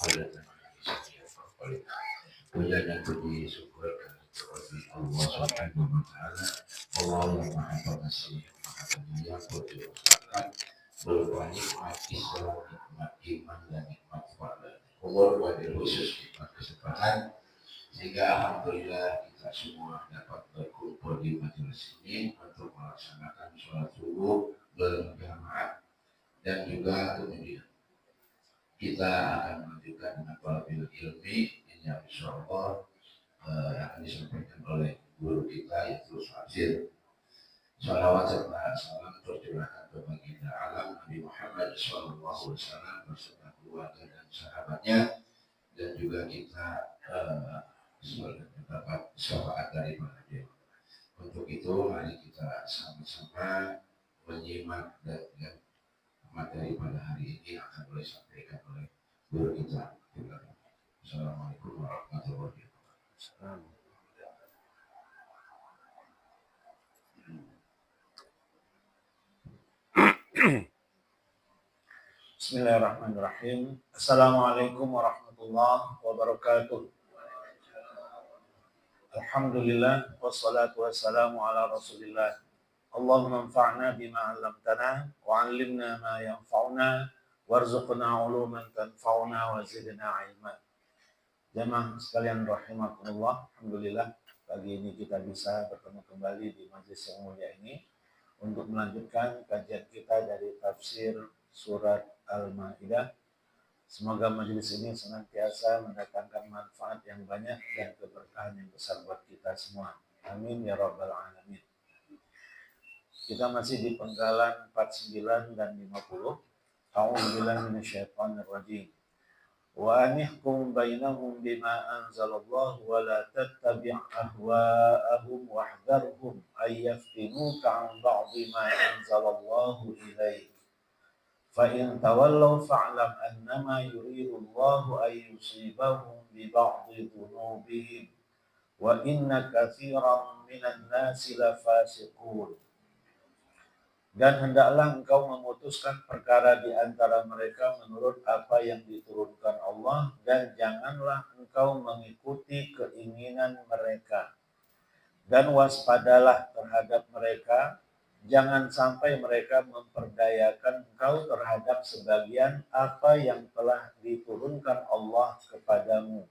puja dan puji syukur kepada Allah Subhanahu wa taala. Allah yang Maha Pengasih, Maha Penyayang, puji usahakan berupa nikmat Islam, nikmat iman dan nikmat ibadah. Allah wabil khusus nikmat kesempatan sehingga alhamdulillah kita semua dapat berkumpul di majelis ini untuk melaksanakan sholat subuh berjamaah dan juga kemudian kita akan melanjutkan dengan talabul ilmi yang insyaallah akan disampaikan oleh guru kita yaitu Fadzil. Salawat serta salam tercurahkan ke baginda alam Nabi Muhammad SAW beserta keluarga dan sahabatnya, dan juga kita mendapat syafaat dari beliau. Untuk itu mari kita sama-sama menyimak dan materi pada hari ini akan disampaikan oleh guru kita. Assalamualaikum warahmatullahi wabarakatuh. Bismillahirrahmanirrahim. Assalamualaikum warahmatullahi wabarakatuh. Alhamdulillah wassalatu wassalamu ala Rasulillah. Allahumma anfa'na bima 'allamtana wa 'allimna ma yanfa'una warzuqna 'uluman tanfa'una wa zidna 'ilma. Jamaah sekalian rahimakumullah, alhamdulillah pagi ini kita bisa bertemu kembali di majelis yang mulia ini untuk melanjutkan kajian kita dari tafsir surat Al-Maidah. Semoga majelis ini senantiasa mendatangkan manfaat yang banyak dan keberkahan yang besar buat kita semua. Amin ya rabbal alamin. Kita masih di penggalan 49 dan 50. A'udzubillahi minasyaitonir rajim. Wa anihkum bainahum bima anzalallahu wa la tattabi' ahwa'ahum wahdharhum ay yaftinuka 'an ba'dhi ma anzalallahu ilaik. Fa in tawallaw fa'lam annama yuridullahu ay yusibahum bi ba'dhi dhunubihim wa inna katsiran minan nasi lafasiqun. Dan hendaklah engkau memutuskan perkara di antara mereka menurut apa yang diturunkan Allah, dan janganlah engkau mengikuti keinginan mereka. Dan waspadalah terhadap mereka, jangan sampai mereka memperdayakan engkau terhadap sebagian apa yang telah diturunkan Allah kepadamu.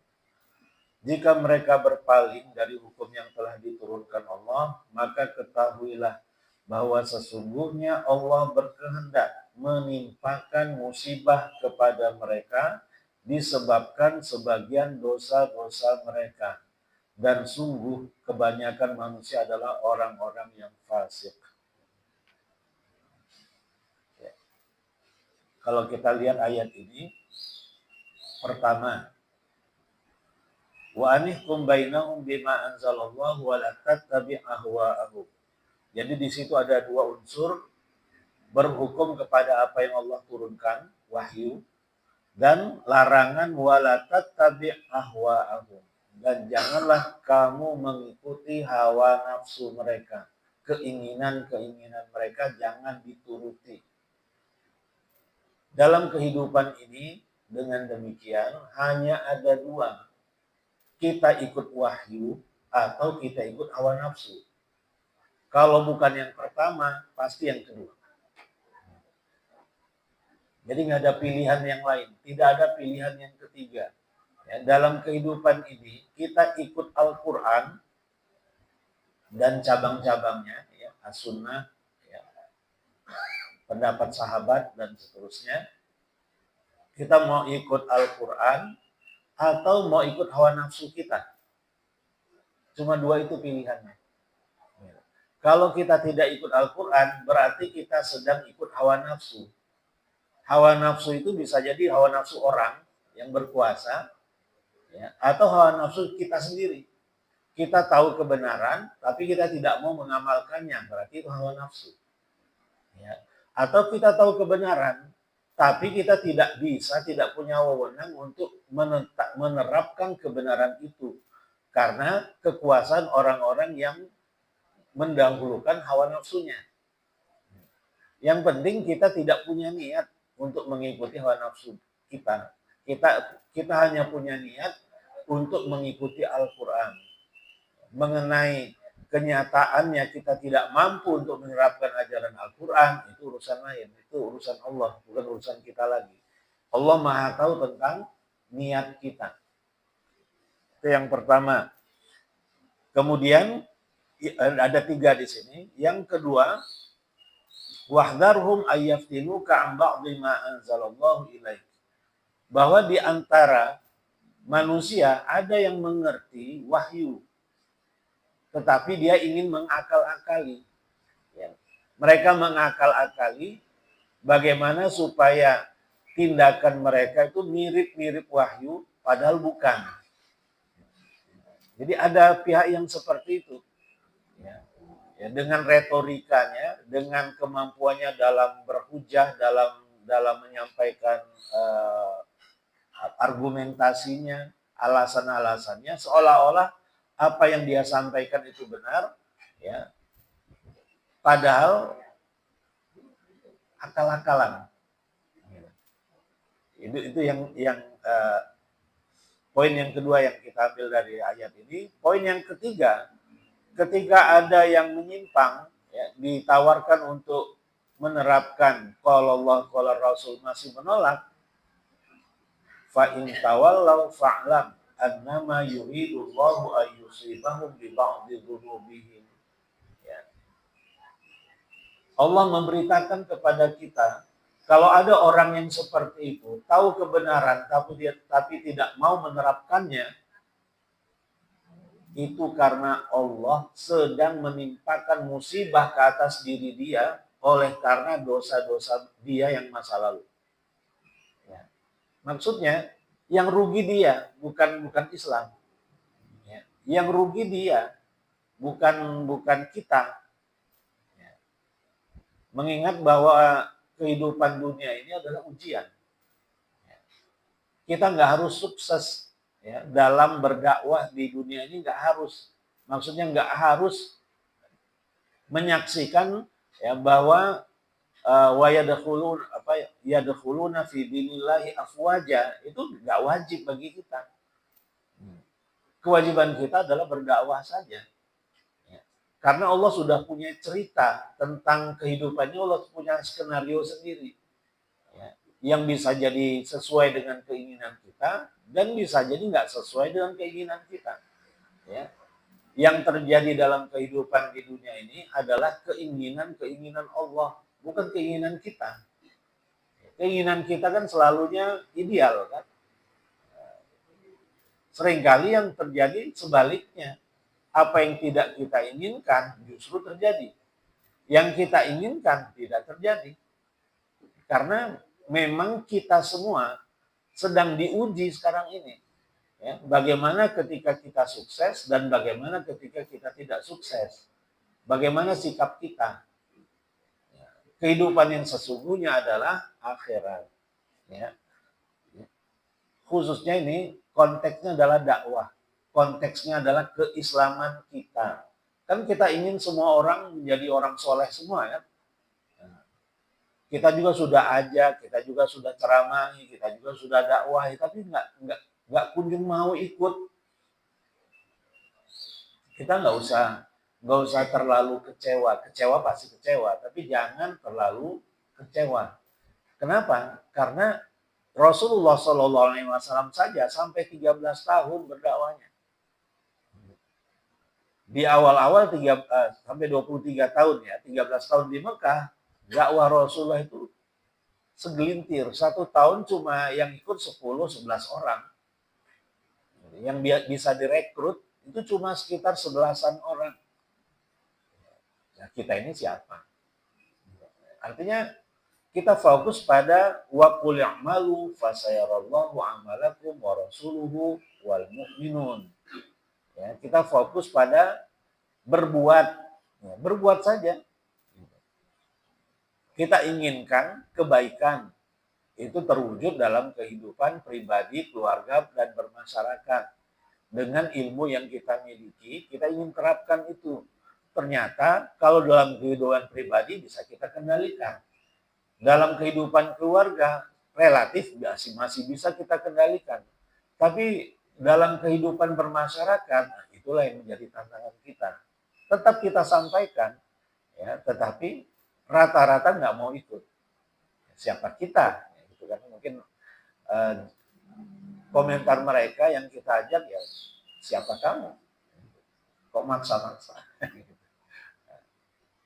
Jika mereka berpaling dari hukum yang telah diturunkan Allah, maka ketahuilah bahwa sesungguhnya Allah berkehendak menimpakan musibah kepada mereka disebabkan sebagian dosa-dosa mereka. Dan sungguh kebanyakan manusia adalah orang-orang yang fasik. Ya. Kalau kita lihat ayat ini, pertama, wa anihkum bainahum bima anzalallahu wa la tattabi' ahwa'ahum. Jadi di situ ada dua unsur, berhukum kepada apa yang Allah turunkan, wahyu, dan larangan wala tattabi' ahwa'ahum. Dan janganlah kamu mengikuti hawa nafsu mereka. Keinginan-keinginan mereka jangan dituruti. Dalam kehidupan ini, dengan demikian, hanya ada dua. Kita ikut wahyu atau kita ikut hawa nafsu. Kalau bukan yang pertama, pasti yang kedua. Jadi nggak ada pilihan yang lain. Tidak ada pilihan yang ketiga. Ya, dalam kehidupan ini, kita ikut Al-Quran dan cabang-cabangnya, ya, as-sunnah, ya, pendapat sahabat, dan seterusnya. Kita mau ikut Al-Quran atau mau ikut hawa nafsu kita. Cuma dua itu pilihannya. Kalau kita tidak ikut Al-Quran, berarti kita sedang ikut hawa nafsu. Hawa nafsu itu bisa jadi hawa nafsu orang yang berkuasa, ya, atau hawa nafsu kita sendiri. Kita tahu kebenaran, tapi kita tidak mau mengamalkannya, berarti itu hawa nafsu. Ya. Atau kita tahu kebenaran, tapi kita tidak punya wewenang untuk menerapkan kebenaran itu. Karena kekuasaan orang-orang yang mendahulukan hawa nafsunya. Yang penting kita tidak punya niat untuk mengikuti hawa nafsu kita. Kita hanya punya niat untuk mengikuti Al-Quran. Mengenai kenyataannya kita tidak mampu untuk menerapkan ajaran Al-Quran, itu urusan lain. Itu urusan Allah, bukan urusan kita lagi. Allah Maha tahu tentang niat kita. Itu yang pertama. Kemudian ada 3 di sini. Yang kedua, wahdharhum ayyaftinuka an ba'dhi ma anzalallahu ilaik. Bahwa di antara manusia ada yang mengerti wahyu, tetapi dia ingin mengakal-akali. Ya. Mereka mengakal-akali bagaimana supaya tindakan mereka itu mirip-mirip wahyu, padahal bukan. Jadi ada pihak yang seperti itu. Ya. Ya, dengan retorikanya, dengan kemampuannya dalam berhujah, dalam menyampaikan argumentasinya, alasan-alasannya, seolah-olah apa yang dia sampaikan itu benar, ya. Padahal akal-akalan. Itu yang poin yang kedua yang kita ambil dari ayat ini. Poin yang ketiga, ketika ada yang menyimpang, ya, ditawarkan untuk menerapkan qala Allah qala Rasul masih menolak, fa in tawallaw fa'lam annama yuridullahu ayyusibahum bi ba'dhi dzunubihim. Ya. Allah memberitakan kepada kita, kalau ada orang yang seperti itu, tahu kebenaran tapi tidak mau menerapkannya, itu karena Allah sedang menimpakan musibah ke atas diri dia oleh karena dosa-dosa dia yang masa lalu. Ya. Maksudnya, yang rugi dia, bukan Islam. Ya. Yang rugi dia, bukan kita. Ya. Mengingat bahwa kehidupan dunia ini adalah ujian. Ya. Kita nggak harus sukses, ya, dalam berdakwah di dunia ini, nggak harus. Maksudnya nggak harus menyaksikan, ya, bahwa wa yadkhuluna fi dinillahi afwaja, itu nggak wajib bagi kita. Kewajiban kita adalah berdakwah saja. Ya. Karena Allah sudah punya cerita tentang kehidupannya, Allah punya skenario sendiri. Ya. Yang bisa jadi sesuai dengan keinginan kita dan bisa jadi nggak sesuai dengan keinginan kita. Ya. Yang terjadi dalam kehidupan di dunia ini adalah keinginan Allah, bukan keinginan kita. Keinginan kita kan selalunya ideal, kan? Seringkali yang terjadi sebaliknya. Apa yang tidak kita inginkan justru terjadi. Yang kita inginkan tidak terjadi. Karena memang kita semua sedang diuji sekarang ini. Ya, bagaimana ketika kita sukses dan bagaimana ketika kita tidak sukses. Bagaimana sikap kita. Ya, kehidupan yang sesungguhnya adalah akhirat. Ya. Khususnya ini konteksnya adalah dakwah. Konteksnya adalah keislaman kita. Kan kita ingin semua orang menjadi orang soleh semua, kan? Kita juga sudah ajak, kita juga sudah ceramahi, kita juga sudah dakwahi, tapi nggak kunjung mau ikut. Kita nggak usah terlalu kecewa. Kecewa pasti kecewa, tapi jangan terlalu kecewa. Kenapa? Karena Rasulullah SAW saja sampai 13 tahun berdakwahnya. Di awal-awal sampai 23 tahun, ya, 13 tahun di Mekah, dakwah Rasulullah itu segelintir. 1 tahun cuma yang ikut 10-11 orang. Yang bisa direkrut itu cuma sekitar 11-an orang. Nah, kita ini siapa? Artinya kita fokus pada wa qul i'malu fasayarallahu amalakum wa rasuluhu wal mu'minun. Ya, kita fokus pada berbuat, ya, berbuat saja. Kita inginkan kebaikan itu terwujud dalam kehidupan pribadi, keluarga, dan bermasyarakat. Dengan ilmu yang kita miliki, kita ingin terapkan itu. Ternyata kalau dalam kehidupan pribadi bisa kita kendalikan. Dalam kehidupan keluarga, relatif masih bisa kita kendalikan. Tapi dalam kehidupan bermasyarakat, itulah yang menjadi tantangan kita. Tetap kita sampaikan, ya, tetapi rata-rata nggak mau ikut. Siapa kita? Gitu kan. Mungkin komentar mereka yang kita ajak, ya siapa kamu? Kok maksa-maksa?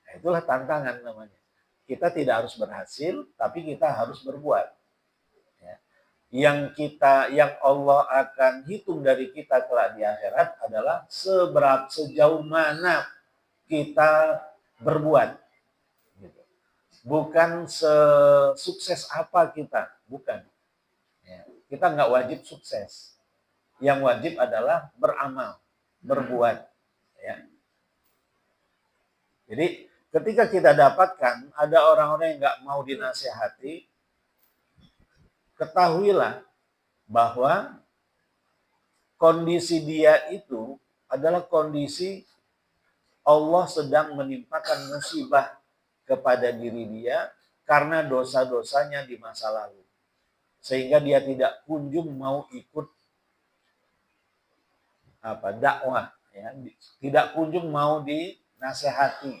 Nah, itulah tantangan namanya. Kita tidak harus berhasil, tapi kita harus berbuat. Ya. Yang Allah akan hitung dari kita kelak di akhirat adalah sejauh mana kita berbuat. Gitu. Bukan sesukses apa kita, bukan. Ya. Kita nggak wajib sukses. Yang wajib adalah beramal, berbuat. Ya. Jadi ketika kita dapatkan ada orang-orang yang nggak mau dinasehati, ketahuilah bahwa kondisi dia itu adalah kondisi Allah sedang menimpakan musibah kepada diri dia karena dosa-dosanya di masa lalu. Sehingga dia tidak kunjung mau ikut dakwah, ya, tidak kunjung mau dinasehati.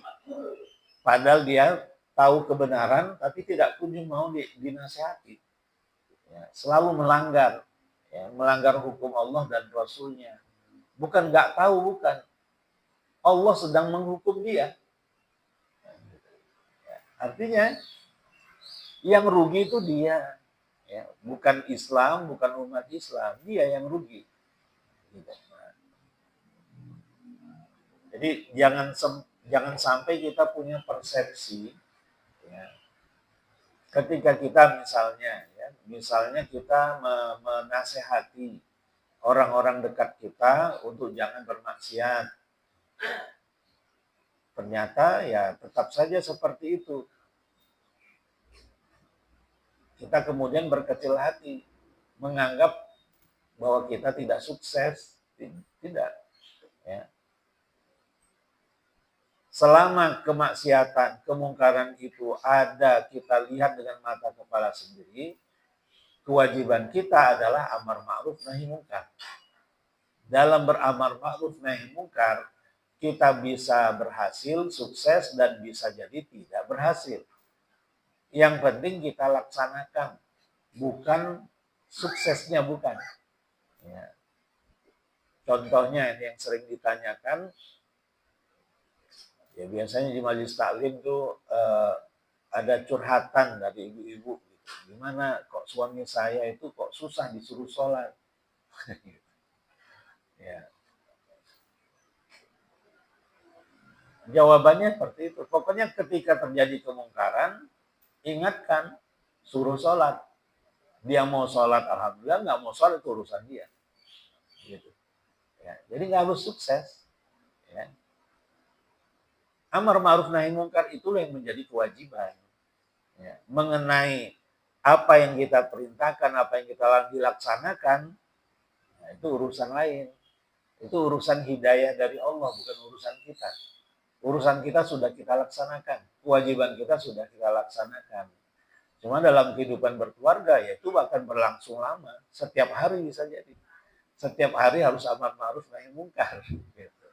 Padahal dia tahu kebenaran, tapi tidak kunjung mau dinasehati. Ya, selalu melanggar, ya, melanggar hukum Allah dan Rasulnya. Bukan nggak tahu, bukan. Allah sedang menghukum dia. Ya, artinya yang rugi itu dia, ya, bukan Islam, bukan umat Islam, dia yang rugi. Jadi jangan sampai kita punya persepsi, ya, ketika kita misalnya kita menasehati orang-orang dekat kita untuk jangan bermaksiat. Ternyata ya tetap saja seperti itu. Kita kemudian berkecil hati, menganggap bahwa kita tidak sukses. Tidak. Ya. Selama kemaksiatan, kemungkaran itu ada, kita lihat dengan mata kepala sendiri, kewajiban kita adalah amar ma'ruf nahi mungkar. Dalam beramar ma'ruf nahi mungkar, kita bisa berhasil, sukses, dan bisa jadi tidak berhasil. Yang penting kita laksanakan, bukan suksesnya, bukan. Ya. Contohnya ini yang sering ditanyakan, ya biasanya di majelis taklim tuh ada curhatan dari ibu-ibu. Gimana kok suami saya itu kok susah disuruh sholat? Ya. Jawabannya seperti itu. Pokoknya ketika terjadi kemungkaran, ingatkan, suruh sholat. Dia mau sholat, alhamdulillah. Nggak mau sholat, itu urusan dia. Gitu. Ya. Jadi nggak harus sukses. Ya. Amar ma'ruf nahi mungkar itulah yang menjadi kewajiban. Ya. Mengenai apa yang kita perintahkan, apa yang kita dilaksanakan, nah, itu urusan lain. Itu urusan hidayah dari Allah, bukan urusan kita. Urusan kita sudah kita laksanakan. Kewajiban kita sudah kita laksanakan. Cuma dalam kehidupan berkeluarga, ya itu akan berlangsung lama. Setiap hari bisa jadi. Setiap hari harus amar ma'ruf nahi mungkar. Gitu.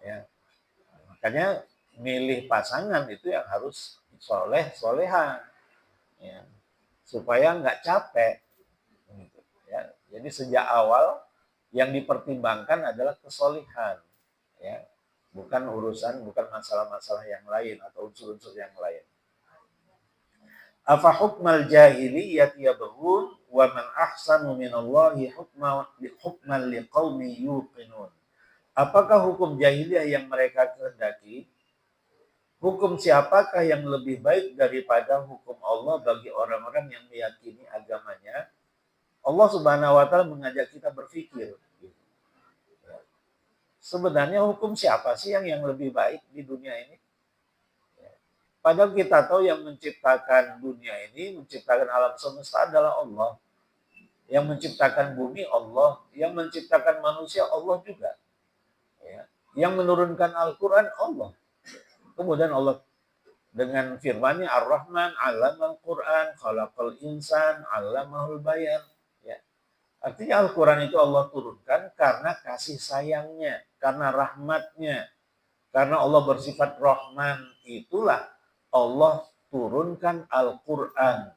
Ya. Makanya milih pasangan itu yang harus soleh, soleha. Ya. Supaya nggak capek. Gitu. Ya. Jadi sejak awal yang dipertimbangkan adalah kesolihan. Ya. Bukan masalah-masalah yang lain atau unsur-unsur yang lain. Afa hukmal jahiliyyati yabghun wa man ahsanu minallahi hukman liqaumi yuqinun. Apakah hukum jahiliyah yang mereka kehendaki? Hukum siapakah yang lebih baik daripada hukum Allah bagi orang-orang yang meyakini agamanya? Allah Subhanahu wa taala mengajak kita berpikir. Sebenarnya hukum siapa sih yang lebih baik di dunia ini? Padahal kita tahu yang menciptakan dunia ini, menciptakan alam semesta adalah Allah. Yang menciptakan bumi Allah, yang menciptakan manusia Allah juga. Ya. Yang menurunkan Al-Quran Allah. Kemudian Allah dengan firman-Nya Ar-Rahman 'allamal Qur'an, khalaqal insan, 'allamahul bayan. Ya. Artinya Al-Quran itu Allah turunkan karena kasih sayangnya, karena rahmatnya. Karena Allah bersifat Rahman, itulah Allah turunkan Al-Quran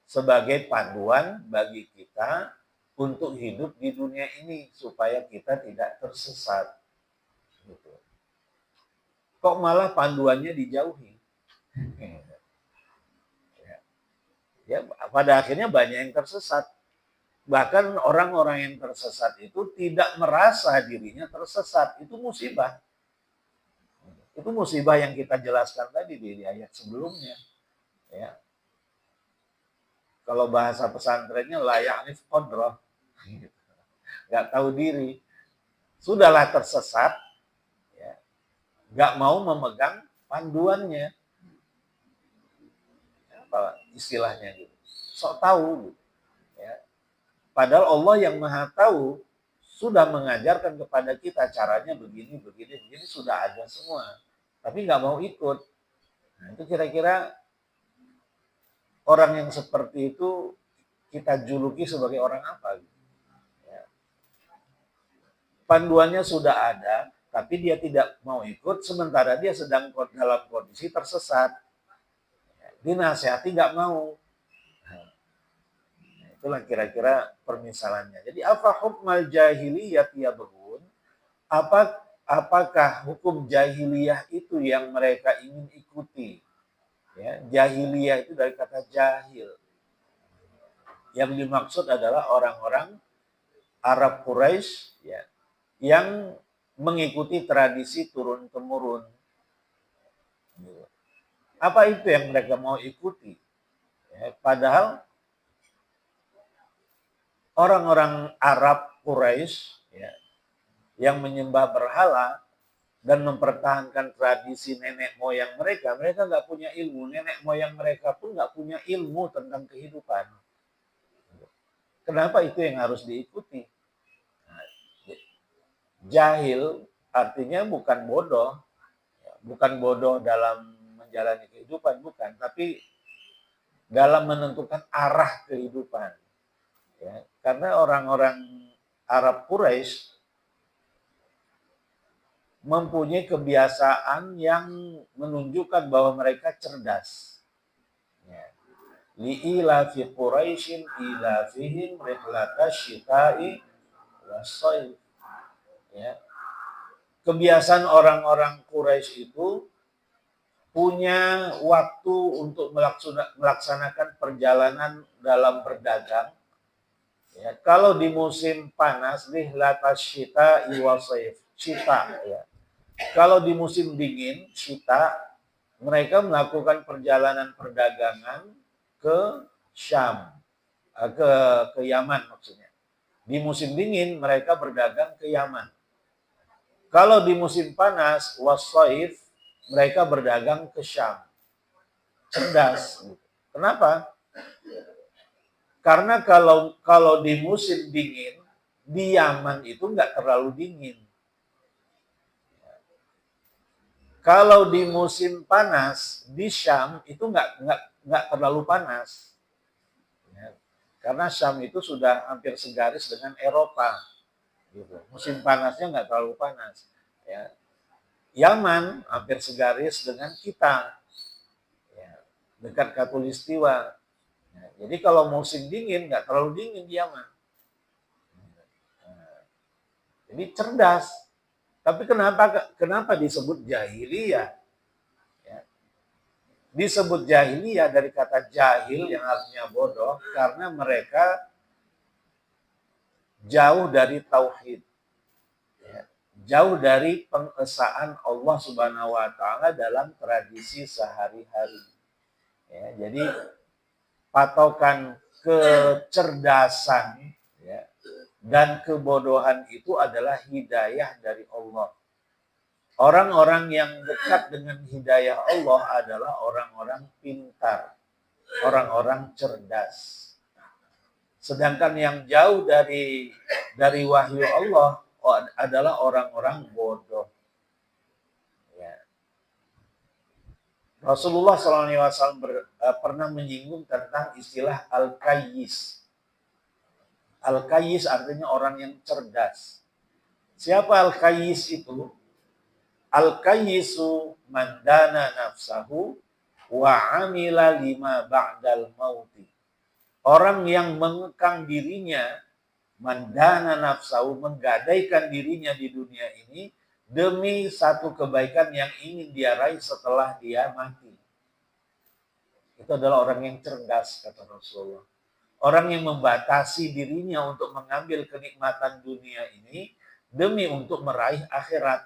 sebagai panduan bagi kita untuk hidup di dunia ini supaya kita tidak tersesat. Gitu. Kok malah panduannya dijauhi? Ya, pada akhirnya banyak yang tersesat. Bahkan orang-orang yang tersesat itu tidak merasa dirinya tersesat. Itu musibah. Itu musibah yang kita jelaskan tadi di ayat sebelumnya. Ya. Kalau bahasa pesantrennya layak nif qadroh. Nggak tahu diri. Sudahlah tersesat. Ya. Nggak mau memegang panduannya. Apa istilahnya gitu. Sok tahu. Gitu. Ya. Padahal Allah yang maha tahu sudah mengajarkan kepada kita caranya begini, sudah ada semua. Tapi nggak mau ikut. Nah, itu kira-kira orang yang seperti itu kita juluki sebagai orang apa? Ya. Panduannya sudah ada, tapi dia tidak mau ikut, sementara dia sedang dalam kondisi tersesat. Dinasihati nggak mau. Itulah kira-kira permisalannya. Jadi apa hukmal jahiliyah yabghun? Apakah hukum jahiliyah itu yang mereka ingin ikuti? Ya, jahiliyah itu dari kata jahil. Yang dimaksud adalah orang-orang Arab Quraisy ya, yang mengikuti tradisi turun-temurun. Apa itu yang mereka mau ikuti? Ya, padahal orang-orang Arab Quraisy ya, yang menyembah berhala dan mempertahankan tradisi nenek moyang mereka, mereka nggak punya ilmu. Nenek moyang mereka pun nggak punya ilmu tentang kehidupan. Kenapa itu yang harus diikuti? Jahil artinya bukan bodoh dalam menjalani kehidupan, bukan, tapi dalam menentukan arah kehidupan. Ya, karena orang-orang Arab Quraisy mempunyai kebiasaan yang menunjukkan bahwa mereka cerdas. Ya. Li'ilafi Quraisyin ilafihim rihlatash syita'i was-shayf. Ya. Kebiasaan orang-orang Quraisy itu punya waktu untuk melaksanakan perjalanan dalam berdagang. Ya, kalau di musim panas, rihlatash syita'i was-shayf. Syita, ya. Kalau di musim dingin, syita, mereka melakukan perjalanan perdagangan ke Syam, ke Yaman maksudnya. Di musim dingin mereka berdagang ke Yaman. Kalau di musim panas, wassaif, mereka berdagang ke Syam. Cerdas. Kenapa? Karena kalau di musim dingin, di Yaman itu nggak terlalu dingin. Kalau di musim panas di Syam itu nggak terlalu panas, ya. Karena Syam itu sudah hampir segaris dengan Eropa, gitu. Musim panasnya nggak terlalu panas. Ya. Yaman hampir segaris dengan kita, ya. Dekat Khatulistiwa. Ya. Jadi kalau musim dingin nggak terlalu dingin di Yaman. Nah, jadi cerdas. Tapi kenapa disebut jahiliyah? Ya. Disebut jahiliyah dari kata jahil yang artinya bodoh karena mereka jauh dari tauhid. Ya. Jauh dari pengesaan Allah Subhanahu wa taala dalam tradisi sehari-hari. Ya, jadi patokan kecerdasan ya, dan kebodohan itu adalah hidayah dari Allah. Orang-orang yang dekat dengan hidayah Allah adalah orang-orang pintar, orang-orang cerdas. Sedangkan yang jauh dari wahyu Allah adalah orang-orang bodoh. Ya. Rasulullah SAW pernah menyinggung tentang istilah al-kayyis. Al-kayyis artinya orang yang cerdas. Siapa al-kayyis itu? Al-kayyisu man dana nafsahu wa amila lima ba'dal mauti. Orang yang mengekang dirinya, mandana nafsahu, menggadaikan dirinya di dunia ini demi satu kebaikan yang ingin dia raih setelah dia mati. Itu adalah orang yang cerdas, kata Rasulullah. Orang yang membatasi dirinya untuk mengambil kenikmatan dunia ini demi untuk meraih akhirat.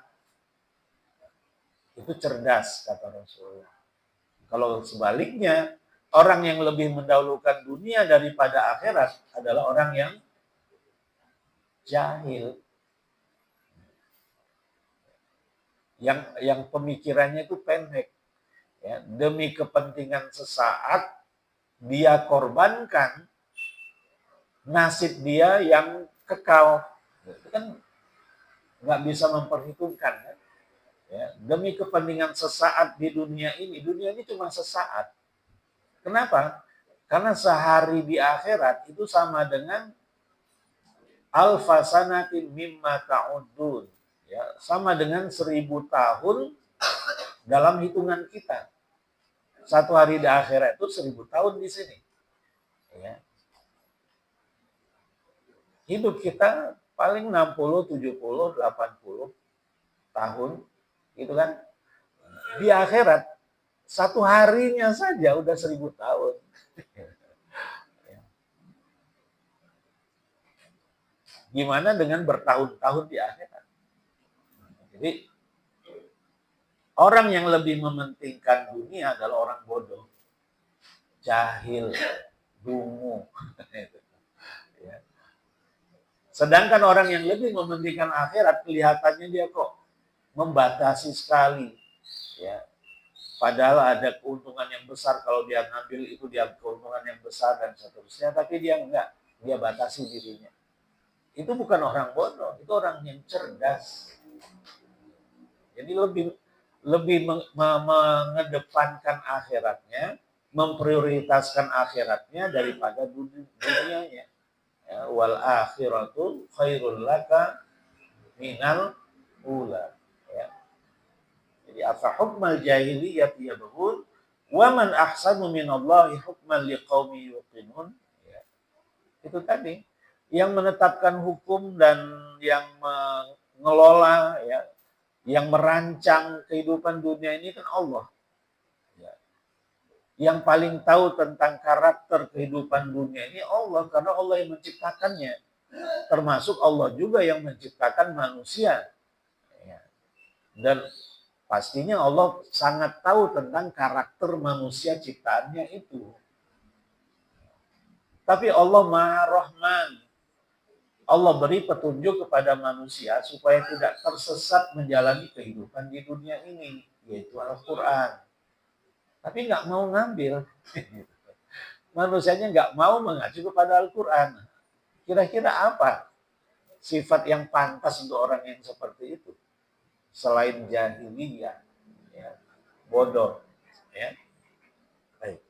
Itu cerdas, kata Rasulullah. Kalau sebaliknya, orang yang lebih mendahulukan dunia daripada akhirat adalah orang yang jahil. Yang pemikirannya itu pendek. Ya, demi kepentingan sesaat, dia korbankan nasib dia yang kekal. Itu kan nggak bisa memperhitungkan. Kan? Ya, demi kepentingan sesaat di dunia ini cuma sesaat. Kenapa? Karena sehari di akhirat itu sama dengan alfasanatin mimma ta'udun. Ya, sama dengan 1000 tahun dalam hitungan kita. Satu hari di akhirat itu 1000 tahun di sini. Ya. Hidup kita paling 60, 70, 80 tahun. Gitu kan. Di akhirat, satu harinya saja udah 1000 tahun. Gimana dengan bertahun-tahun di akhirat? Jadi, orang yang lebih mementingkan dunia adalah orang bodoh, jahil, dungu. Sedangkan orang yang lebih mementingkan akhirat, kelihatannya dia kok membatasi sekali. Ya. Padahal ada keuntungan yang besar kalau dia ngambil itu, dia keuntungan yang besar dan seterusnya. Tapi dia enggak, dia batasi dirinya. Itu bukan orang bodoh, itu orang yang cerdas. Jadi lebih mengedepankan akhiratnya, memprioritaskan akhiratnya daripada dunianya. Ya, wal akhiratu khairul laka minal ula. Ya. Jadi afa hukmal jahiliyati yabghun wa man ahsanu minallahi hukman liqaumi yuqinun. Ya. Itu tadi yang menetapkan hukum dan yang mengelola, ya, yang merancang kehidupan dunia ini kan Allah. Ya. Yang paling tahu tentang karakter kehidupan dunia ini Allah, karena Allah yang menciptakannya. Termasuk Allah juga yang menciptakan manusia. Ya. Dan pastinya Allah sangat tahu tentang karakter manusia ciptaannya itu. Tapi Allah Maha Rahman. Allah beri petunjuk kepada manusia supaya tidak tersesat menjalani kehidupan di dunia ini, yaitu Al-Quran. Tapi nggak mau ngambil. Manusianya nggak mau mengacu kepada Al-Quran. Kira-kira apa sifat yang pantas untuk orang yang seperti itu? Selain jahiliyah, ya, bodoh. Ya. Baik.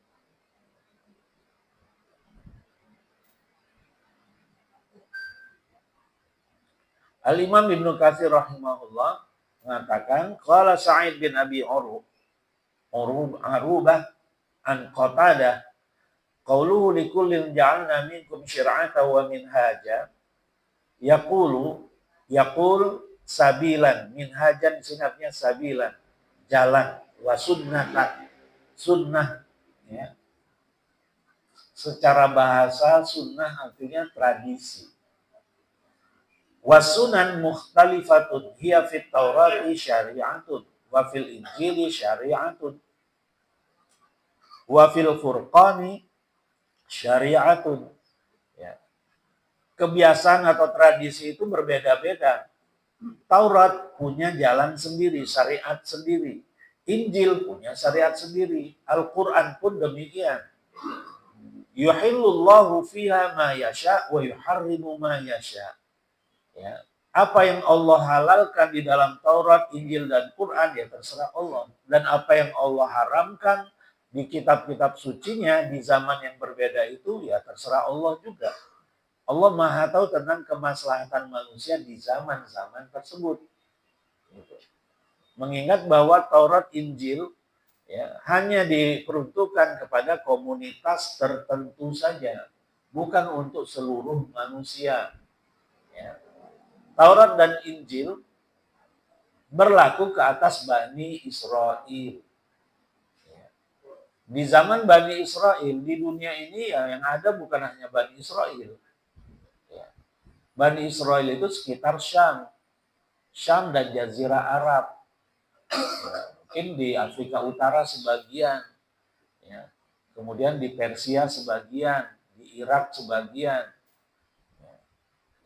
Al-Imam Ibnu Katsir rahimahullah mengatakan, qala Sa'id bin Abi Arubah an Qatadah, qauluhu likullin ja'alna minkum syir'atan wa minhaja, yaqul sabilan, minhajan sinatnya sabilan, jalan, wa sunnatan, sunnah, ya. Secara bahasa sunnah artinya tradisi. Wasunan mukhtalifatun hiya fit Taurati syari'atun wa fil Injili syari'atun wa fil Furqani syari'atun. Ya. Kebiasaan atau tradisi itu berbeda-beda. Taurat punya jalan sendiri, syariat sendiri. Injil punya syariat sendiri. Al-Quran pun demikian. Yuhillullahu fiha ma yasha wa yuharrimu ma yasha. Ya. Apa yang Allah halalkan di dalam Taurat, Injil, dan Quran, ya terserah Allah. Dan apa yang Allah haramkan di kitab-kitab sucinya di zaman yang berbeda itu, ya terserah Allah juga. Allah Maha tahu tentang kemaslahatan manusia di zaman-zaman tersebut. Mengingat bahwa Taurat, Injil ya, hanya diperuntukkan kepada komunitas tertentu saja, bukan untuk seluruh manusia. Ya. Taurat dan Injil berlaku ke atas Bani Israel. Di zaman Bani Israel, di dunia ini ya, yang ada bukan hanya Bani Israel. Bani Israel itu sekitar Syam dan Jazirah Arab. Mungkin di Afrika Utara sebagian. Kemudian di Persia sebagian, di Irak sebagian.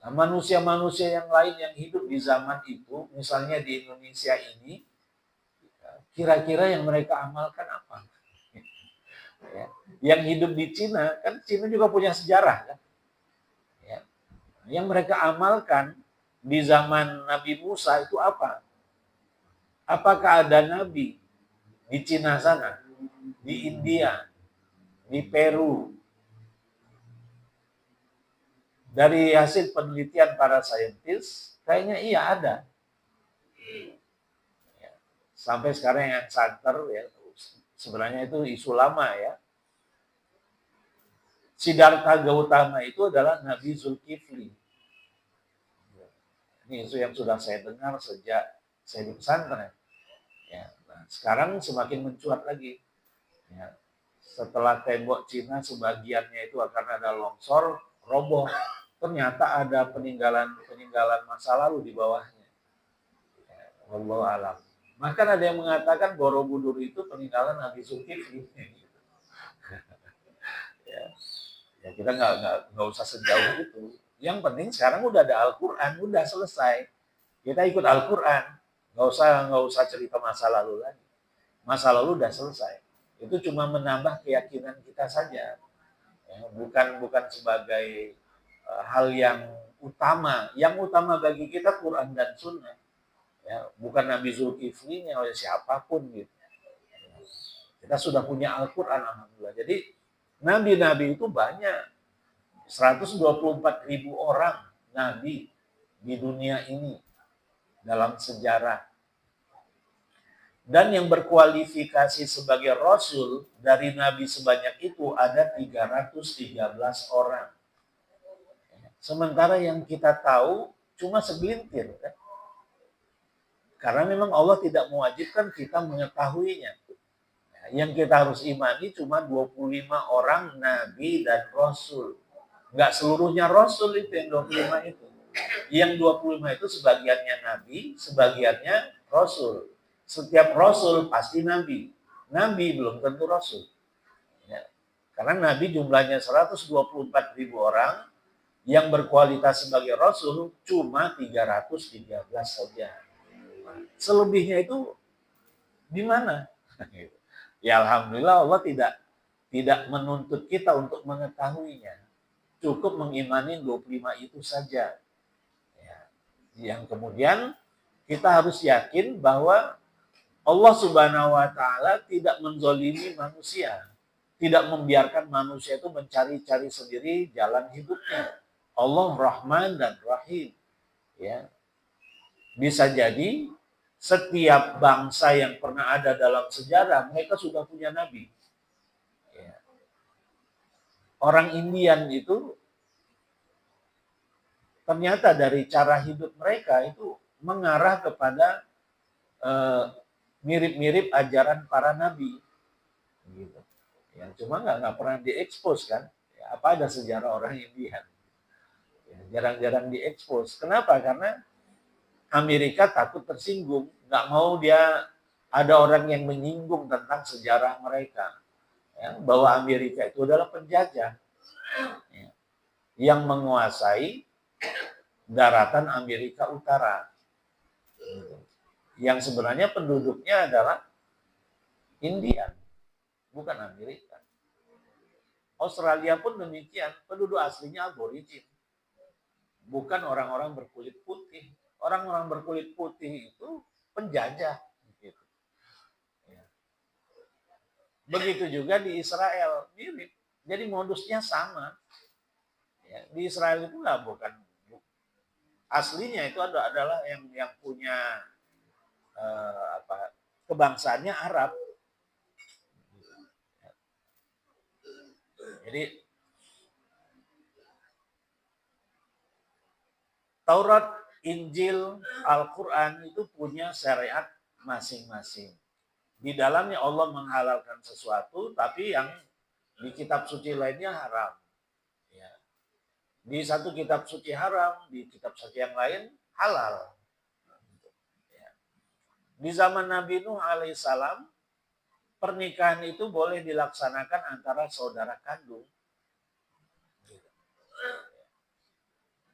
Nah, manusia-manusia yang lain yang hidup di zaman itu, misalnya di Indonesia ini, kira-kira yang mereka amalkan apa? Yang hidup di Cina, kan Cina juga punya sejarah, kan? Yang mereka amalkan di zaman Nabi Musa itu apa? Apakah ada nabi di Cina sana, di India, di Peru? Dari hasil penelitian para saintis, kayaknya iya ada. Sampai sekarang yang santer ya, sebenarnya itu isu lama ya. Siddhartha Gautama itu adalah Nabi Zulkifli. Ini isu yang sudah saya dengar sejak saya di pesantren. Ya, nah, sekarang semakin mencuat lagi. Ya, setelah tembok Cina sebagiannya itu akan ada longsor, roboh. Ternyata ada peninggalan masa lalu di bawahnya. Ya, wallahu alam. Bahkan ada yang mengatakan Borobudur itu peninggalan Nabi Zulkifli. Ya kita nggak usah sejauh itu. Yang penting sekarang udah ada Al-Quran, udah selesai. Kita ikut Al-Quran, nggak usah cerita masa lalu lagi. Masa lalu udah selesai. Itu cuma menambah keyakinan kita saja, ya, bukan sebagai hal yang utama. Yang utama bagi kita Quran dan Sunnah, ya, bukan Nabi Zulkifli oleh siapapun gitu. Kita sudah punya Al-Quran, alhamdulillah. Jadi nabi-nabi itu banyak. 124.000 orang nabi di dunia ini dalam sejarah. Dan yang berkualifikasi sebagai rasul dari nabi sebanyak itu ada 313 orang. Sementara yang kita tahu cuma segelintir. Kan? Karena memang Allah tidak mewajibkan kita mengetahuinya. Yang kita harus imani cuma 25 orang nabi dan rasul. Enggak seluruhnya rasul itu yang 25 itu. Yang 25 itu sebagiannya nabi, sebagiannya rasul. Setiap rasul pasti nabi. Nabi belum tentu rasul. Ya. Karena nabi jumlahnya 124.000 orang, yang berkualitas sebagai rasul cuma 313 saja. Selebihnya itu di mana? Ya alhamdulillah Allah tidak menuntut kita untuk mengetahuinya. Cukup mengimani 25 itu saja. Ya. Yang kemudian kita harus yakin bahwa Allah Subhanahu wa Ta'ala tidak menzolimi manusia, tidak membiarkan manusia itu mencari-cari sendiri jalan hidupnya. Allah Rahman dan Rahim. Ya. Bisa jadi setiap bangsa yang pernah ada dalam sejarah mereka sudah punya nabi. Ya. Orang Indian itu ternyata dari cara hidup mereka itu mengarah kepada mirip-mirip ajaran para nabi. Gitu. Ya, cuma nggak pernah diekspos kan. Ya, apa ada sejarah orang Indian? Ya, jarang-jarang diekspos. Kenapa? Karena Amerika takut tersinggung. Nggak mau dia ada orang yang menyinggung tentang sejarah mereka. Ya, bahwa Amerika itu adalah penjajah. Ya, yang menguasai daratan Amerika Utara. Yang sebenarnya penduduknya adalah Indian, bukan Amerika. Australia pun demikian, penduduk aslinya aborigin. Bukan orang-orang berkulit putih. Orang-orang berkulit putih itu penjajah. Gitu. Ya. Begitu juga di Israel, mirip. Jadi modusnya sama. Ya, di Israel itu bukan aslinya itu adalah yang punya kebangsaannya Arab. Jadi Taurat, Injil, Al-Quran itu punya syariat masing-masing. Di dalamnya Allah menghalalkan sesuatu, tapi yang di kitab suci lainnya haram. Ya. Di satu kitab suci haram, di kitab suci yang lain halal. Ya. Di zaman Nabi Nuh alaihissalam, pernikahan itu boleh dilaksanakan antara saudara kandung.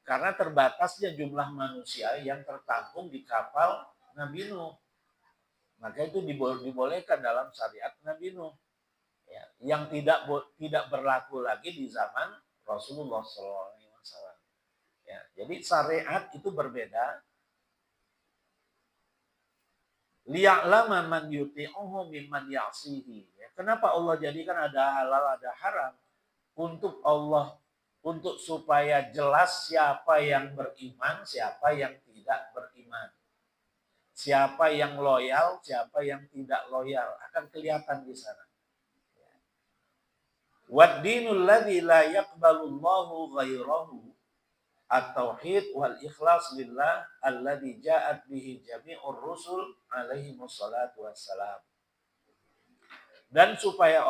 Karena terbatasnya jumlah manusia yang tertampung di kapal Nabi Nuh. Maka itu dibolehkan dalam syariat Nabi Nuh. Ya, yang tidak berlaku lagi di zaman Rasulullah SAW. Ya, jadi syariat itu berbeda. Liya'lama man yuti'uhu mimman ya'sihi. Ya, kenapa Allah jadikan ada halal, ada haram? Untuk supaya jelas siapa yang beriman, siapa yang tidak beriman. Siapa yang loyal, siapa yang tidak loyal. Akan kelihatan di sana. Wad-dinul ladzi la yaqbalullahu ghairahu at-tauhid wal ikhlas lillah alladzi ja'at bihi jami'ur rusul alaihi wassalatu wassalam. Dan supaya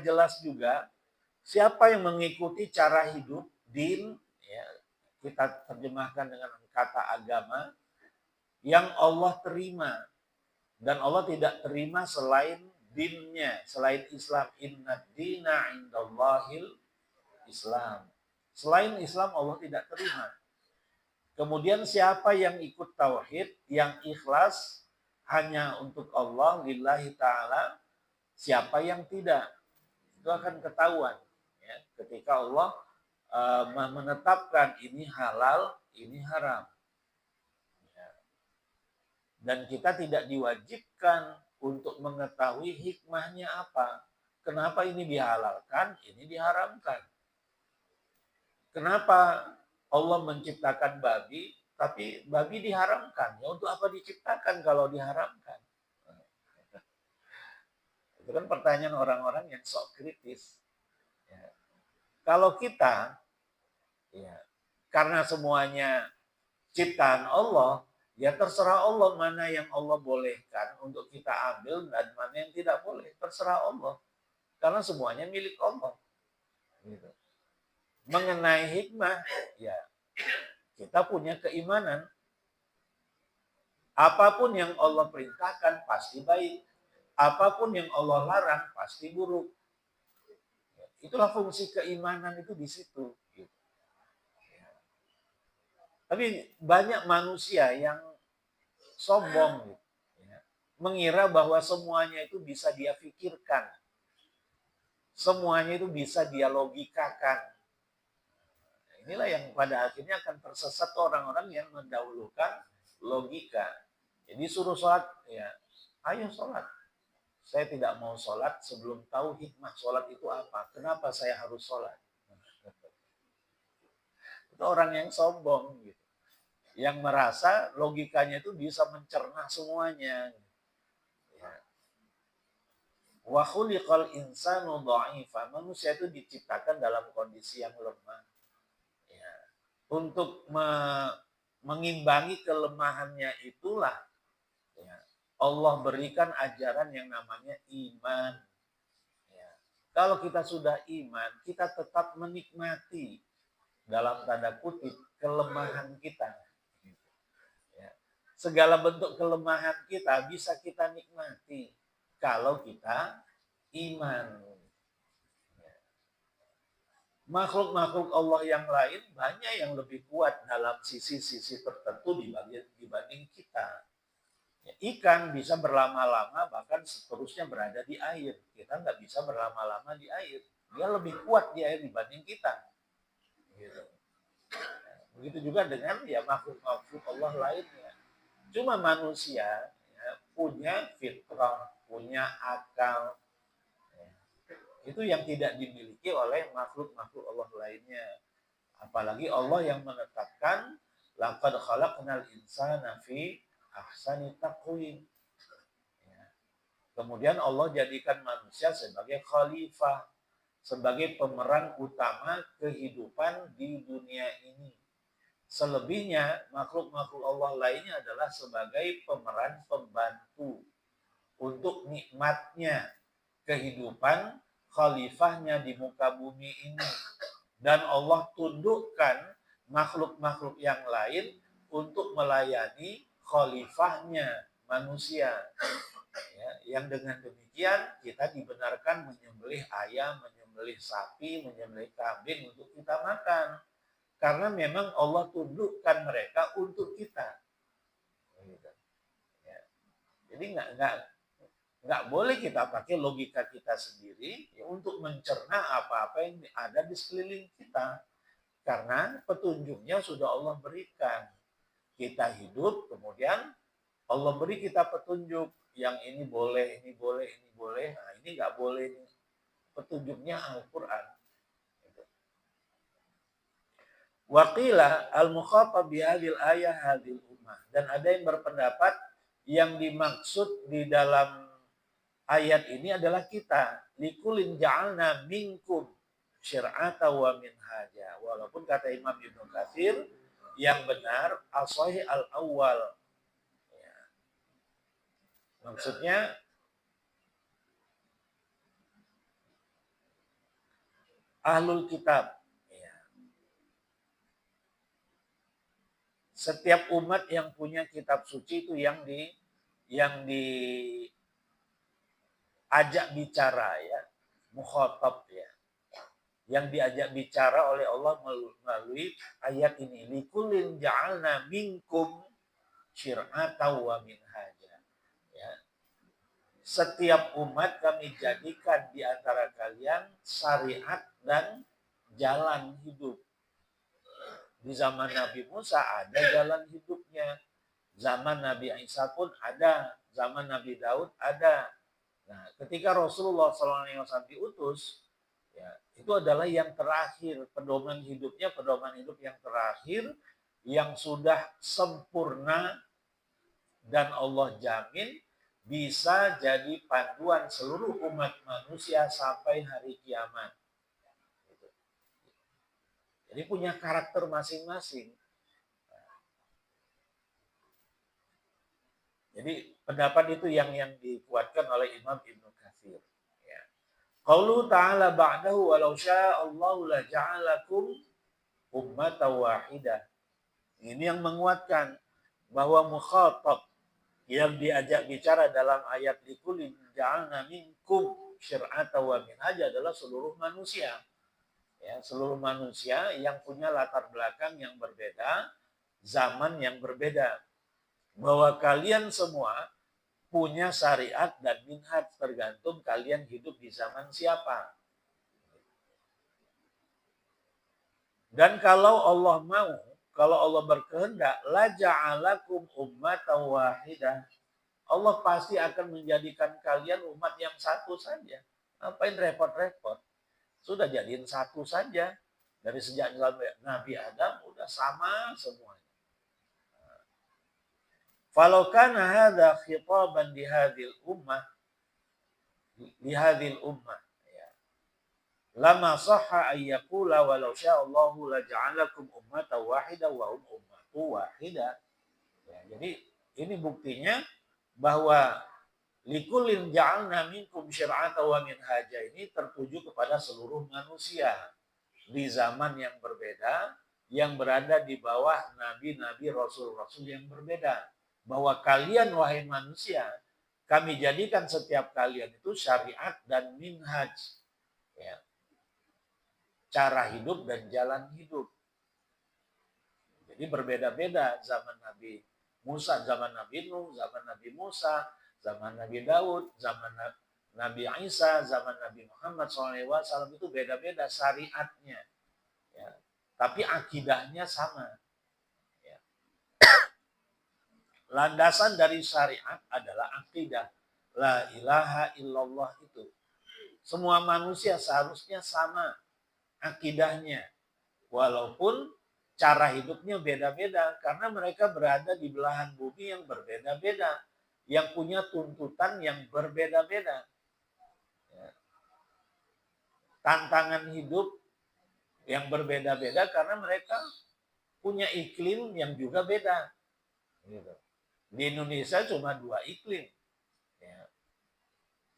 jelas juga siapa yang mengikuti cara hidup, din, ya, kita terjemahkan dengan kata agama, yang Allah terima. Dan Allah tidak terima selain dinnya, selain Islam. Inna dina indallahil Islam. Selain Islam Allah tidak terima. Kemudian siapa yang ikut tauhid, yang ikhlas hanya untuk Allah, lillahi ta'ala, siapa yang tidak, itu akan ketahuan. Ya, ketika Allah menetapkan ini halal, ini haram. Ya. Dan kita tidak diwajibkan untuk mengetahui hikmahnya apa. Kenapa ini dihalalkan, ini diharamkan. Kenapa Allah menciptakan babi, tapi babi diharamkan? Ya untuk apa diciptakan kalau diharamkan? Itu kan pertanyaan orang-orang yang sok kritis. Ya. Kalau kita, ya, karena semuanya ciptaan Allah, ya terserah Allah mana yang Allah bolehkan untuk kita ambil dan mana yang tidak boleh. Terserah Allah. Karena semuanya milik Allah. Gitu. Mengenai hikmah, ya kita punya keimanan. Apapun yang Allah perintahkan pasti baik. Apapun yang Allah larang pasti buruk. Itulah fungsi keimanan itu di situ. Tapi banyak manusia yang sombong, mengira bahwa semuanya itu bisa dia pikirkan. Semuanya itu bisa dia logikakan. Inilah yang pada akhirnya akan tersesat orang-orang yang mendahulukan logika. Jadi suruh sholat, ya ayo sholat. Saya tidak mau sholat sebelum tahu hikmah sholat itu apa. Kenapa saya harus sholat? Itu orang yang sombong, gitu. Yang merasa logikanya itu bisa mencerna semuanya. Wa khuliqal insanu dha'ifa. Manusia itu diciptakan dalam kondisi yang lemah. Ya. Untuk mengimbangi kelemahannya itulah, ya, Allah berikan ajaran yang namanya iman. Ya. Kalau kita sudah iman, kita tetap menikmati dalam tanda kutip kelemahan kita. Ya. Segala bentuk kelemahan kita bisa kita nikmati kalau kita iman. Ya. Makhluk-makhluk Allah yang lain banyak yang lebih kuat dalam sisi-sisi tertentu dibanding kita. Ya, ikan bisa berlama-lama bahkan seterusnya berada di air. Kita nggak bisa berlama-lama di air. Dia lebih kuat di air dibanding kita. Gitu. Begitu juga dengan ya makhluk-makhluk Allah lainnya. Cuma manusia ya, punya fitrah, punya akal. Ya. Itu yang tidak dimiliki oleh makhluk-makhluk Allah lainnya. Apalagi Allah yang menetapkan laqad khalaqnal insana fi ahsani taqwim. Ya. Kemudian Allah jadikan manusia sebagai khalifah, sebagai pemeran utama kehidupan di dunia ini. Selebihnya makhluk-makhluk Allah lainnya adalah sebagai pemeran pembantu untuk nikmatnya kehidupan khalifahnya di muka bumi ini. Dan Allah tundukkan makhluk-makhluk yang lain untuk melayani khalifahnya manusia. Ya, yang dengan demikian kita dibenarkan menyembelih ayam, menyembelih sapi, menyembelih kambing untuk kita makan. Karena memang Allah tundukkan mereka untuk kita. Ya. Jadi nggak boleh kita pakai logika kita sendiri ya, untuk mencerna apa-apa yang ada di sekeliling kita. Karena petunjuknya sudah Allah berikan. Kita hidup, kemudian Allah beri kita petunjuk. Yang ini boleh, ini boleh, ini boleh. Nah, ini nggak boleh. Petunjuknya Al-Quran. Waqila al-mukhatab bihadil ayah hadil ummah. Dan ada yang berpendapat yang dimaksud di dalam ayat ini adalah kita. Likulin ja'alna minkum syir'ata wa minhaja. Walaupun kata Imam Ibnu Katsir yang benar as-sahih al-awwal. Ya. Maksudnya ahlul kitab. Ya. Setiap umat yang punya kitab suci itu yang diajak bicara ya, mukhatab ya. Yang diajak bicara oleh Allah melalui ayat ini. Likulin ja'alna minkum syir'ata wa minhaja. Ya. Setiap umat kami jadikan di antara kalian syariat dan jalan hidup. Di zaman Nabi Musa ada jalan hidupnya. Zaman Nabi Isa pun ada. Zaman Nabi Daud ada. Nah, ketika Rasulullah SAW diutus, ya, itu adalah yang terakhir, pedoman hidup yang terakhir, yang sudah sempurna dan Allah jamin bisa jadi panduan seluruh umat manusia sampai hari kiamat. Jadi punya karakter masing-masing. Jadi pendapat itu yang dikuatkan oleh Imam Ibnu Katsir. Ya. Qaulu ta'ala ba'dahu walau sya'allahu la ja'alakum ummatan wahidah. Ini yang menguatkan bahwa mukhatab yang diajak bicara dalam ayat likulin ja'alna minkum syir'atan wa minhaja adalah seluruh manusia. Ya, seluruh manusia yang punya latar belakang yang berbeda, zaman yang berbeda. Bahwa kalian semua punya syariat dan minhaj, tergantung kalian hidup di zaman siapa. Dan kalau Allah mau, kalau Allah berkehendak, la ja'alakum ummatan wahidah. Allah pasti akan menjadikan kalian umat yang satu saja. Ngapain repot-repot? Sudah jadiin satu saja. Dari sejak Nabi Adam udah sama semuanya. Falau kana hadza khitaban di hadhil ummah ya. Lama sahha ay yaqula walau sya'allahu la ja'alakum ummatan wahidah wa hum ummatu wahidah. Ya, jadi ini buktinya bahwa likulin ja'alna minkum syir'ata wa minhaja ini tertuju kepada seluruh manusia di zaman yang berbeda, yang berada di bawah nabi-nabi, rasul-rasul yang berbeda. Bahwa kalian wahai manusia, kami jadikan setiap kalian itu syariat dan minhaj. Ya. Cara hidup dan jalan hidup. Jadi berbeda-beda zaman Nabi Musa, zaman Nabi Nuh, zaman Nabi Musa, zaman Nabi Daud, zaman Nabi Isa, zaman Nabi Muhammad SAW itu beda-beda syariatnya. Ya. Tapi akidahnya sama. Landasan dari syariat adalah akidah. La ilaha illallah itu. Semua manusia seharusnya sama akidahnya. Walaupun cara hidupnya beda-beda. Karena mereka berada di belahan bumi yang berbeda-beda. Yang punya tuntutan yang berbeda-beda. Tantangan hidup yang berbeda-beda karena mereka punya iklim yang juga beda. Di Indonesia cuma 2 iklim.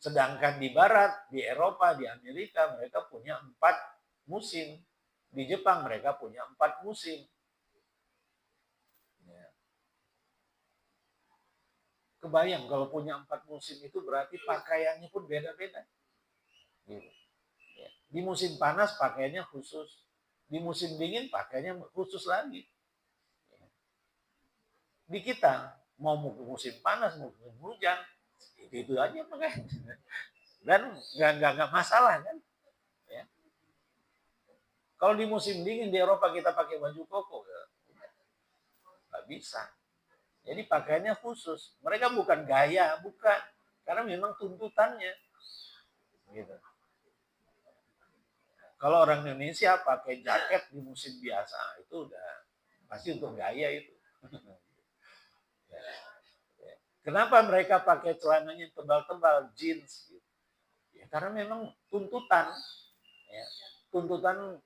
Sedangkan di Barat, di Eropa, di Amerika mereka punya 4 musim. Di Jepang mereka punya 4 musim. Kebayang kalau punya 4 musim itu berarti pakaiannya pun beda-beda. Di musim panas pakaiannya khusus. Di musim dingin pakaiannya khusus lagi. Di kita mau musim panas, mau musim hujan, itu aja pakai. Dan nggak masalah kan? Ya. Kalau di musim dingin di Eropa kita pakai baju koko, nggak bisa. Jadi pakaiannya khusus. Mereka bukan gaya, bukan, karena memang tuntutannya. Gitu. Kalau orang Indonesia pakai jaket di musim biasa itu udah pasti untuk gaya itu. Kenapa mereka pakai celananya tebal-tebal, jeans? Gitu. Ya, karena memang tuntutan, ya, tuntutan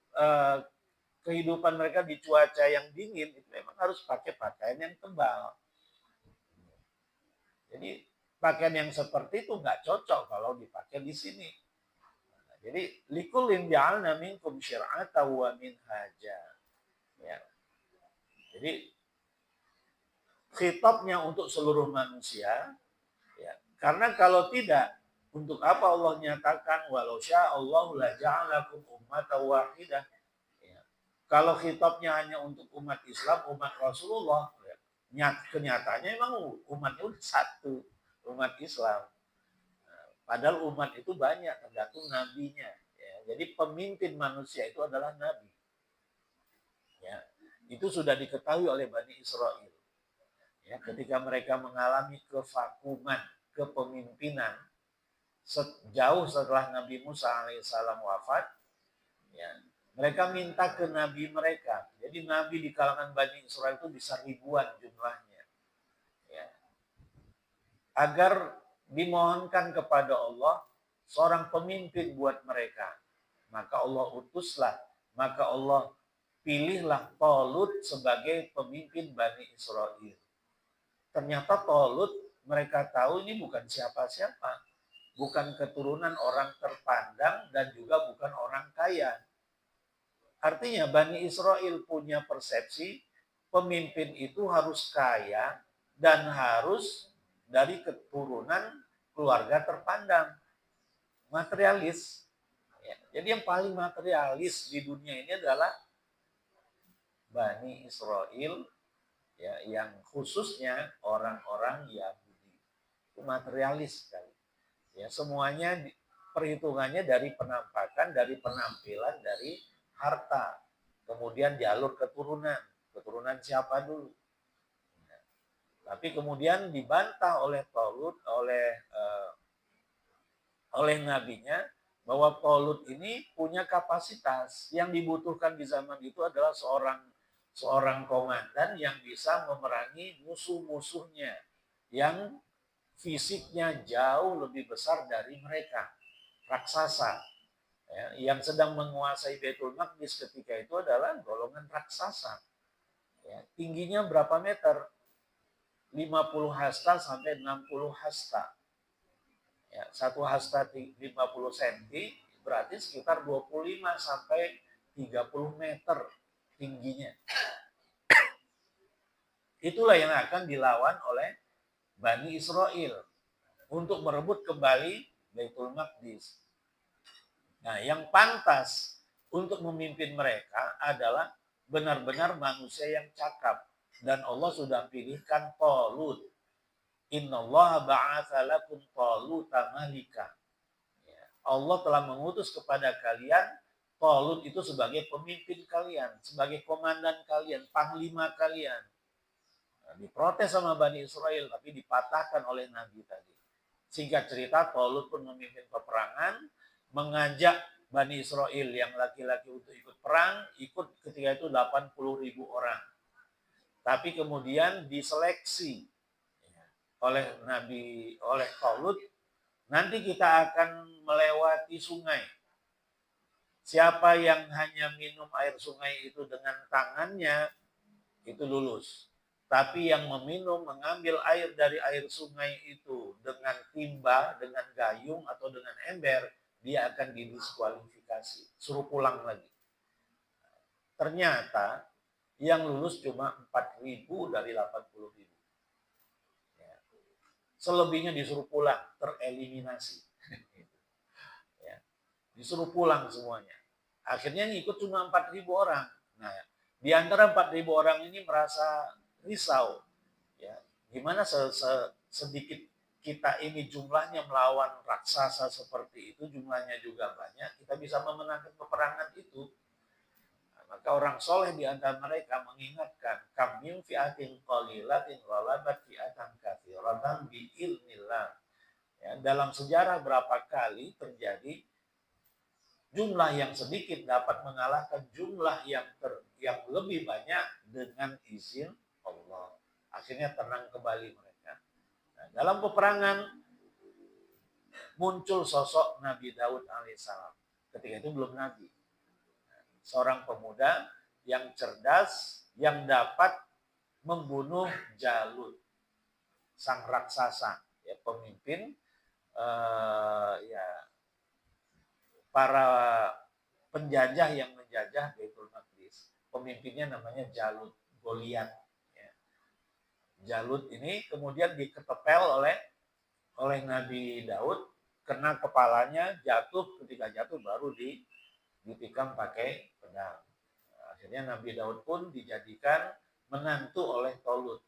kehidupan mereka di cuaca yang dingin itu memang harus pakai pakaian yang tebal. Jadi pakaian yang seperti itu nggak cocok kalau dipakai di sini. Nah, jadi likulin ja'alna minkum syir'ata wa minhaja. Ya. Jadi khitabnya untuk seluruh manusia, ya. Karena kalau tidak, untuk apa Allah nyatakan walau sya'allahu la ja'alakum ummatan wahidah. Ya. Kalau khitabnya hanya untuk umat Islam, umat Rasulullah, ya. Kenyataannya memang umatnya udah satu, umat Islam. Nah, padahal umat itu banyak, tergantung nabinya. Ya. Jadi pemimpin manusia itu adalah nabi. Ya. Itu sudah diketahui oleh Bani Israel. Ya, ketika mereka mengalami kevakuman kepemimpinan jauh setelah Nabi Musa alaihissalam wafat, ya, mereka minta ke nabi mereka. Jadi nabi di kalangan Bani Israel itu bisa ribuan jumlahnya, ya, agar dimohonkan kepada Allah seorang pemimpin buat mereka. Maka Allah utuslah, maka Allah pilihlah Talut sebagai pemimpin Bani Israel. Ternyata Talut mereka tahu ini bukan siapa-siapa. Bukan keturunan orang terpandang dan juga bukan orang kaya. Artinya Bani Israel punya persepsi pemimpin itu harus kaya dan harus dari keturunan keluarga terpandang. Materialis. Ya, jadi yang paling materialis di dunia ini adalah Bani Israel, ya, yang khususnya orang-orang Yahudi. Itu materialis sekali. Ya, semuanya perhitungannya dari penampakan, dari penampilan, dari harta. Kemudian jalur keturunan. Keturunan siapa dulu? Nah, tapi kemudian dibantah oleh Talut, oleh nabinya, bahwa Talut ini punya kapasitas. Yang dibutuhkan di zaman itu adalah seorang komandan yang bisa memerangi musuh-musuhnya yang fisiknya jauh lebih besar dari mereka, raksasa. Ya, yang sedang menguasai Baitul Maqdis ketika itu adalah golongan raksasa. Ya, tingginya berapa meter? 50 hasta sampai 60 hasta. Ya, 1 hasta 50 cm berarti sekitar 25 sampai 30 meter tingginya. Itulah yang akan dilawan oleh Bani Israel untuk merebut kembali Baitul Maqdis. Nah, yang pantas untuk memimpin mereka adalah benar-benar manusia yang cakap. Dan Allah sudah pilihkan Talut. Innallaha ba'atsa lakum Taluta malika. Allah telah mengutus kepada kalian Talut itu sebagai pemimpin kalian, sebagai komandan kalian, panglima kalian. Diprotes sama Bani Israel, tapi dipatahkan oleh Nabi tadi. Singkat cerita, Talut pun memimpin peperangan, mengajak Bani Israel yang laki-laki untuk ikut perang, ikut ketika itu 80.000 orang. Tapi kemudian diseleksi oleh Talut, nanti kita akan melewati sungai. Siapa yang hanya minum air sungai itu dengan tangannya, itu lulus. Tapi yang mengambil air dari air sungai itu dengan timba, dengan gayung, atau dengan ember, dia akan didiskualifikasi. Suruh pulang lagi. Ternyata yang lulus cuma 4.000 dari 80.000. Selebihnya disuruh pulang, tereliminasi. Disuruh pulang semuanya. Akhirnya ngikut cuma 4.000 orang. Nah, di antara 4.000 orang ini merasa risau. Ya, gimana sedikit kita ini jumlahnya melawan raksasa seperti itu, jumlahnya juga banyak, kita bisa memenangkan peperangan itu. Nah, maka orang soleh di antara mereka mengingatkan, kam min fi'atin qalilatin ghalabat fi'atan katsiratan bi'idznillah. Ya, dalam sejarah berapa kali terjadi jumlah yang sedikit dapat mengalahkan jumlah yang lebih banyak dengan izin Allah. Akhirnya tenang kembali mereka. Nah, dalam peperangan muncul sosok Nabi Daud alaihissalam. Ketika itu belum nabi. Seorang pemuda yang cerdas yang dapat membunuh Jalut, sang raksasa, ya, pemimpin para penjajah yang menjajah Baitul Maqdis. Pemimpinnya namanya Jalut, Goliat. Ya. Jalut ini kemudian diketepel oleh Nabi Daud, kena kepalanya, jatuh. Ketika jatuh baru ditikam pakai pedang. Akhirnya Nabi Daud pun dijadikan menantu oleh Talut.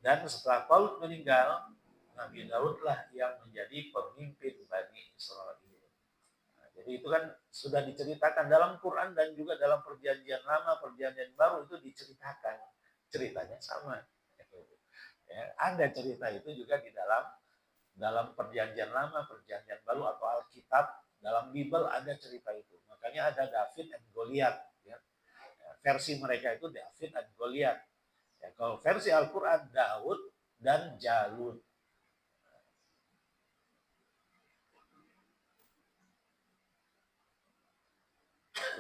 Dan setelah Talut meninggal, Nabi Daudlah yang menjadi pemimpin Bani Israel. Nah, jadi itu kan sudah diceritakan dalam Quran dan juga dalam Perjanjian Lama, Perjanjian Baru itu diceritakan. Ceritanya sama. Ya, ada cerita itu juga di dalam Perjanjian Lama, Perjanjian Baru atau Alkitab. Dalam Bible ada cerita itu. Makanya ada David dan Goliat. Ya. Versi mereka itu David dan Goliat. Ya, kalau versi Al-Quran, Daud dan Jalut.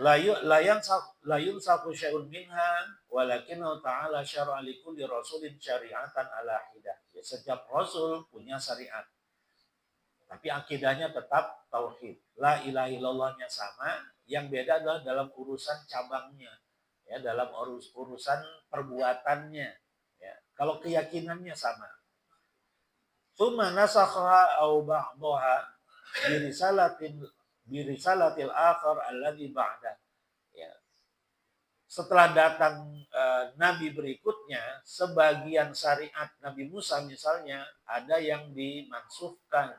Layun saku syai'un minha walakinnahu ta'ala syar'a likulli rasulin syari'atan ala hidah. Ya, setiap rasul punya syariat. Tapi akidahnya tetap tauhid. La ilaha illallahnya sama, yang beda adalah dalam urusan cabangnya, ya, dalam urusan perbuatannya. Ya. Kalau keyakinannya sama. Tsumma nasakha au ba'daha birisalatil akhar alladhi ba'da. Ya. Setelah datang nabi berikutnya, sebagian syariat Nabi Musa misalnya ada yang dimansuhkan.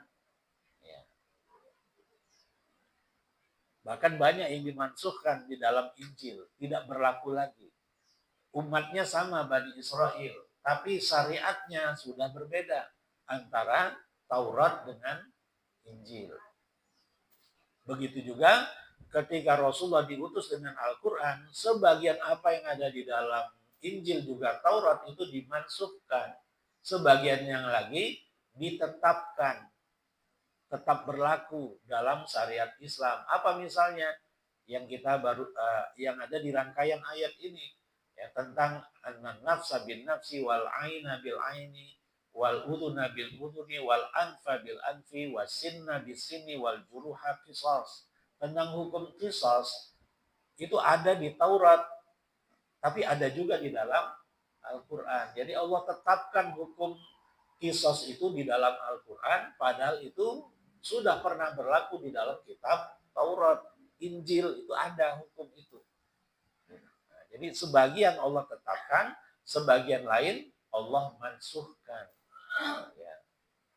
Bahkan banyak yang dimansuhkan di dalam Injil, tidak berlaku lagi. Umatnya sama Bani Israel, tapi syariatnya sudah berbeda antara Taurat dengan Injil. Begitu juga ketika Rasulullah diutus dengan Al-Quran, sebagian apa yang ada di dalam Injil juga Taurat itu dimansuhkan. Sebagian yang lagi ditetapkan, tetap berlaku dalam syariat Islam. Apa misalnya yang kita yang ada di rangkaian ayat ini, ya, tentang an-nafsa bin nafsi wal aina bil aini wal udhuna bil udhuni wal anfa bil anfi was sinna bis sinni wal juruha qisas. Tentang hukum qisas itu ada di Taurat, tapi ada juga di dalam Al-Quran. Jadi Allah tetapkan hukum qisas itu di dalam Al-Quran, padahal itu sudah pernah berlaku di dalam kitab Taurat, Injil, itu ada hukum itu. Nah, jadi sebagian Allah tetapkan, sebagian lain Allah mansuhkan. Ya.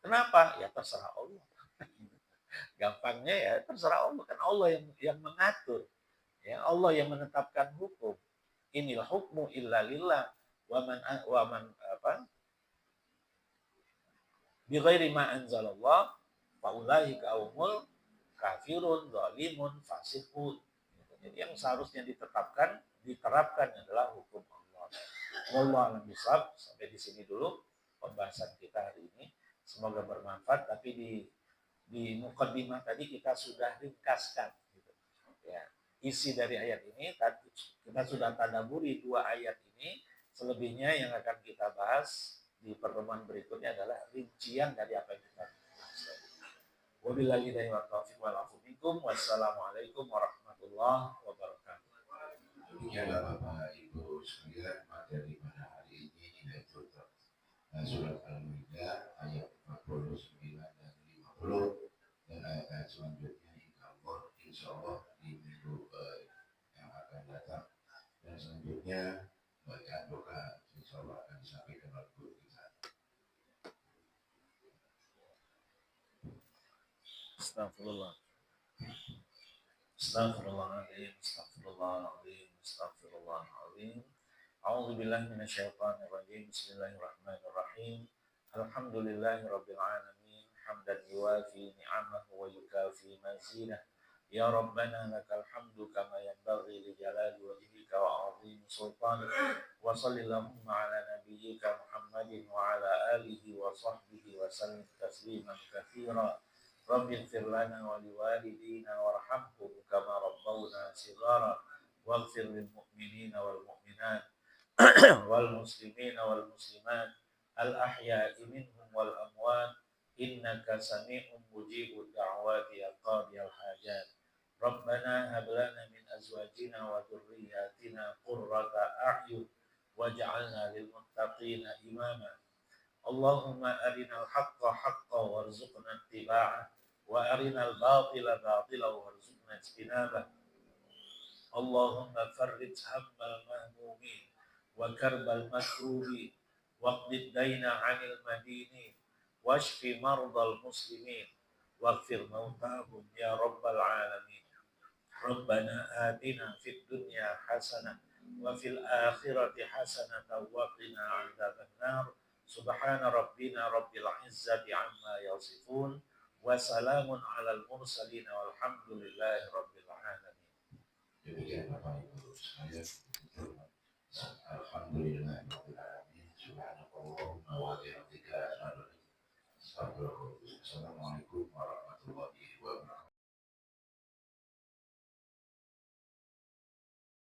Kenapa? Ya terserah Allah. Gampangnya ya terserah Allah, kan Allah yang mengatur. Ya, Allah yang menetapkan hukum. Inil hukmu illa lillah. Waman apa? Bi ghairi ma anzalallah faulaika humul kafirun zalimun fasiqun. Jadi yang seharusnya diterapkan adalah hukum Allah. Wallahu a'lam bishawab. Sampai di sini dulu pembahasan kita hari ini. Semoga bermanfaat. Tapi di mukaddimah tadi kita sudah ringkaskan. Gitu. Ya, isi dari ayat ini kita sudah tadaburi 2 ayat ini. Selebihnya yang akan kita bahas di pertemuan berikutnya adalah rincian dari apa yang kita bahas. Wabillahi hidayah wa taufiq wal afu minkum. Wassalamualaikum warahmatullahi wabarakatuh. Demikianlah Bapak Ibu sekalian materi pada hari ini yaitu surat Al-Maidah ayat 49 dan 50 dan ayat-ayat selanjutnya insya Allah di minggu yang akan datang. Dan selanjutnya bacaan doa insya Allah akan disampaikan oleh guru kita. Astagfirullah. Astagfirullahaladzim, astagfirullahaladzim, astagfirullahaladzim. A'udzubillahi minasyaitonirrajim. Bismillahirrahmanirrahim. Alhamdulillahirabbil alamin. Hamdan yuwafi ni'amahu wa yukafi mazidah. Ya Rabbana lakal hamdu kama yanbaghi li jalali wajhika wa 'azimi sultanik. Wa sallallahu ala nabiyyika Muhammadin wa ala alihi wa sahbihi wa sallim tasliman katsira. Rabbil ighfir lana wa liwalidina warhamhum kama rabbawna shighara. Waghfir lil mu'minina wal mu'minat wal muslimina wal muslimat al ahya'i minhum wal amwat innaka sami'un mujibud da'wati ya qadiyal hajat. Rabbana hab lana min azwajina wa dhurriyyatina qurrata a'yun waj'alna lil muttaqina imama. Allahumma arinal haqqa haqqan warzuqna ittiba'ah wa arinal batila batilan warzuqna ijtinabah. Allahumma farrij hammal mahmumin wa karbal makrubi waqdid daina 'anil madinin washfi mardal muslimin waghfir mautahum ya rabbal alamin. Rabbana atina fid dunya hasanah wa fil akhirati hasanah wa qina 'adzaban nar. Subhana rabbina rabbil izzati amma yasifun wa salamun 'alal mursalin walhamdulillahi rabbil alamin. Demikian Bapak Ibu sekalian. Alhamdulillahirabbil alamin. Subhanallah wa bihamdihi. Assalamualaikum.